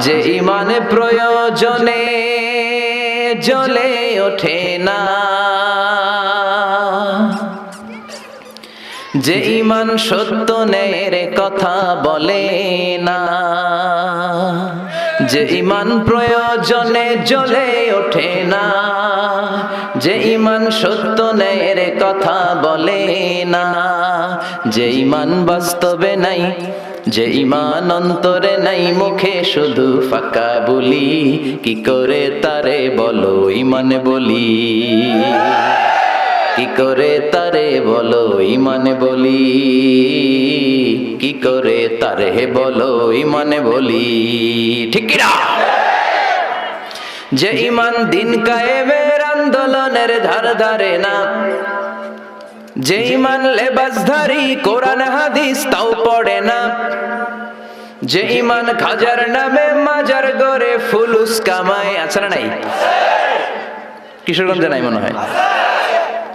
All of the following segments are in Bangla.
যে ইমান প্রয়োজনে জ্বলে ওঠে না, যে ইমান সত্য ন্যায়ের কথা বলে না, যে ইমান প্রয়োজনে জ্বলে ওঠে না, যে ইমান সত্য ন্যায়ের কথা বলে না, যে ইমান বাস্তবে নাই, যে ইমান অন্তরে নাই, মুখে শুধু ফাঁকা বলি, কি করে তারে বলো ইমান বলি, কি করে তারে বলো ইমান বলি, কি করে তারে বলো ইমান বলি, ঠিক না? যে ইমান দিন কায়েমের আন্দোলনের ধার ধারে না, যে ইমান লেবাসধারী কোরআন হাদিস তাও পড়ে না, যে ইমান খাজার নামে মাজার গড়ে ফুলুস কামায়, আছে না নাই? কিশোরগঞ্জে নাই মনে হয়,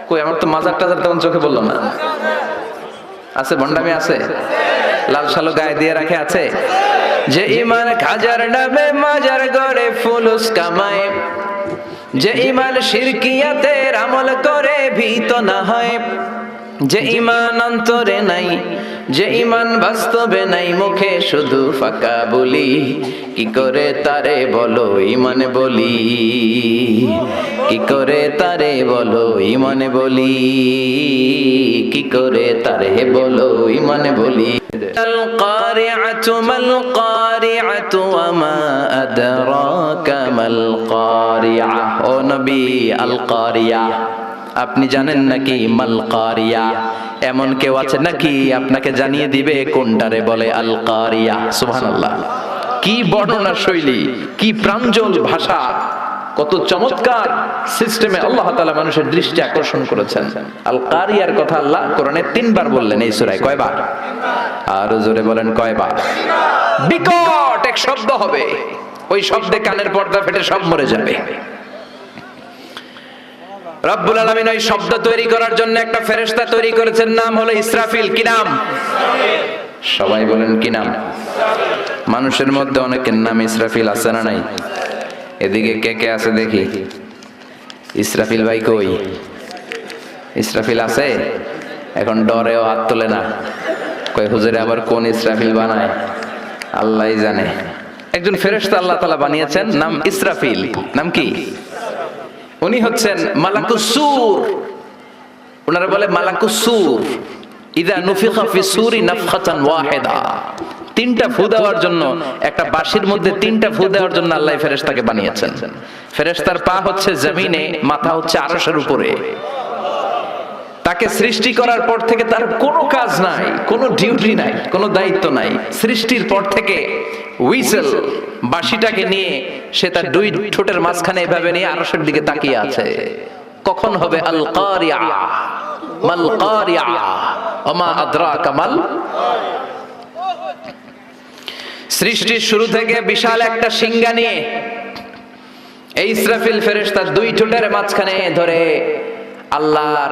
কই আমার তো মাজার টাজার তেমন চোখে বললাম না, আছে ভণ্ডামি আছে, লাল সালো গায়ে দিয়ে রাখে আছে। যে ইমান খাজার নামে মাজার গড়ে ফুলুস কামায়, যে ইমান শিরকিয়াতের আমল করে ভীত না হয়, যে ইমান অন্তরে নাই, যে ইমান বাস্তবে নাই, মুখে শুধু ফাঁকা বলি, কি করে তারে বলো ইমান বলি, কি করে তারে বলো ইমান বলি, কি করে তারে বলো ইমান বলি। আল কারিআতু মাল কারিআতু ওয়া মা আদরাকা মাল কারিআ। ও নবী, আল কারিয়া আপনি জানেন নাকি? মাল কারিয়া, এমন কেউ আছে নাকি আপনাকে জানিয়ে দিবে কোনটারে বলে আল কারিয়া? সুবহানাল্লাহ, কি বর্ণনা শৈলী, কি প্রাঞ্জল ভাষা, কত চমৎকার সিস্টেমে আল্লাহ তাআলা মানুষের দৃষ্টি আকর্ষণ করেছেন। আল কারিয়ার কথা আল্লাহ কোরআনে 3 বার বললেন এই সূরায়। কয়বার? আর জোরে বলেন কয়বার? বিকট এক শব্দ হবে, ওই শব্দে কানের পর্দা ফেটে সব মরে যাবে। রব্বুল আলামিন ওই শব্দ তৈরি করার জন্য একটা ফেরেশতা তৈরি করেছেন, নাম হলো ইসরাফিল। কি নাম? সবাই বলেন কি নাম? মানুষের মধ্যে অনেকের নাম ইসরাফিল আছে না নাই? এদিকে কে কে আছে দেখি? ইসরাফিল ভাই কই? ইসরাফিল আছে? এখন ডরেও হাত তোলে না, কই হুজুরে আবার কোন ইসরাফিল বানায় আল্লাহই জানে। একজন ফেরেশতা আল্লাহ তাআলা বানিয়েছেন, নাম ইসরাফিল। নাম কি? উনি হচ্ছেন মালাকুস সূর, ওনারা বলে মালাকুস সূর। ইযা নুফিখা ফিস সূরি নাফখাতান ওয়াহিদা, 3টা ফু দেওয়ার জন্য, একটা বাঁশির মধ্যে 3টা ফু দেওয়ার জন্য আল্লাহ ফেরেশতাকে বানিয়েছেন। ফেরেশতার পা হচ্ছে জমিনে, মাথা হচ্ছে আরশের উপরে। তাকে সৃষ্টি করার পর থেকে তার কোনো কাজ নাই, কোনো ডিউটি নাই, কোনো দায়িত্ব নাই। সৃষ্টির পর থেকে হুইসেল, বাঁশিটাকে নিয়ে সে তার 2 ঠোঁটের মাঝখানে এভাবে নিয়ে আরশের দিকে তাকিয়ে আছে। কখন হবে আল কারিয়া? মাল কারিয়া ওমা আদরাকা মাল। সৃষ্টির শুরু থেকে বিশাল একটা সিংহা নিয়ে এই ইসরাফিল ফেরেশতা 2 ঠোঁটের মাঝখানে ধরে আল্লাহর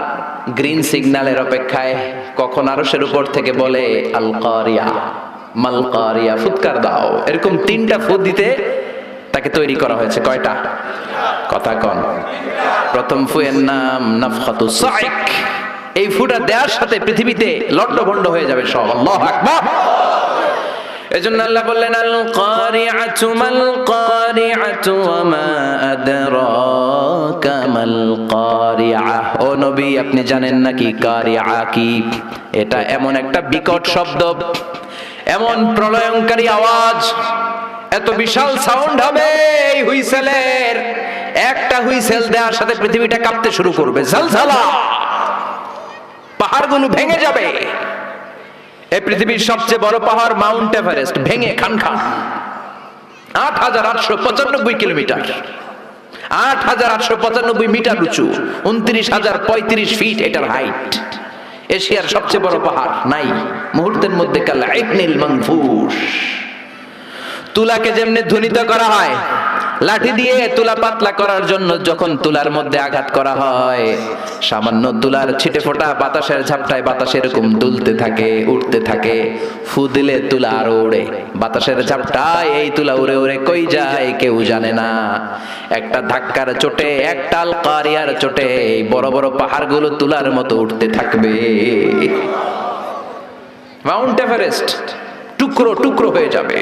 গ্রিন সিগন্যালের অপেক্ষায় কখন আরশের উপর থেকে বলে আল কারিয়া মাল কারিয়া, ফুৎকার দাও। এরকম 3টা ফুৎ দিতে তাকে তৈরি করা হয়েছে। কয়টা? কথা কন। প্রথম ফুয়ের নাম নাফখাতুস সাইক। এই ফুটা দেওয়ার সাথে পৃথিবীতে লণ্ডভণ্ড হয়ে যাবে সব। আল্লাহু আকবার। এজন্য আল্লাহ বললেন আল কারিআতু মাল কারিআতু ওয়া মা আদরাকা মাল কারিআ। ও নবী, আপনি জানেন নাকি কারিআ কি? এটা এমন একটা বিকট শব্দ, এমন প্রলয়ঙ্কারী আওয়াজ, এত বিশাল সাউন্ড হবে এই হুইসেলের। একটা হুইসেল দেওয়ার সাথে পৃথিবীটা কাঁপতে শুরু করবে, ঝলঝলা, পাহাড়গুলো ভেঙে যাবে। এই পৃথিবীর সবচেয়ে বড় পাহাড় মাউন্ট এভারেস্ট ভেঙে খান খান। ৮৮৯৫ কিলোমিটার, ৮৮৯৫ মিটার উঁচু, ২৯,০৩৫ ফিট এটার হাইট। এশিয়ার সবচেয়ে বড় পাহাড় নাই মুহূর্তের মধ্যে কাল আইনিল মানফুস। তুলাকে যেমনি ধ্বনিত করা হয়, লাঠি দিয়ে তুলা পাতলা করার জন্য যখন তুলার মধ্যে আঘাত করা হয়, সামান্য তুলার ছিটে ফোঁটা বাতাসের ঝাপটায় বাতাস এরকম দুলতে থাকে, উঠতে থাকে। ফু দিলে তুলা আরো ওড়ে, বাতাসের ঝাপটায় এই তুলা উড়ে উড়ে কই যায় কেউ জানে না। একটা ধাক্কার চোটে, একটা আল কারিয়ার চোটে এই বড় বড় পাহাড়গুলো তুলার মতো উঠতে থাকবে। মাউন্ট এভারেস্ট টুকরো টুকরো হয়ে যাবে।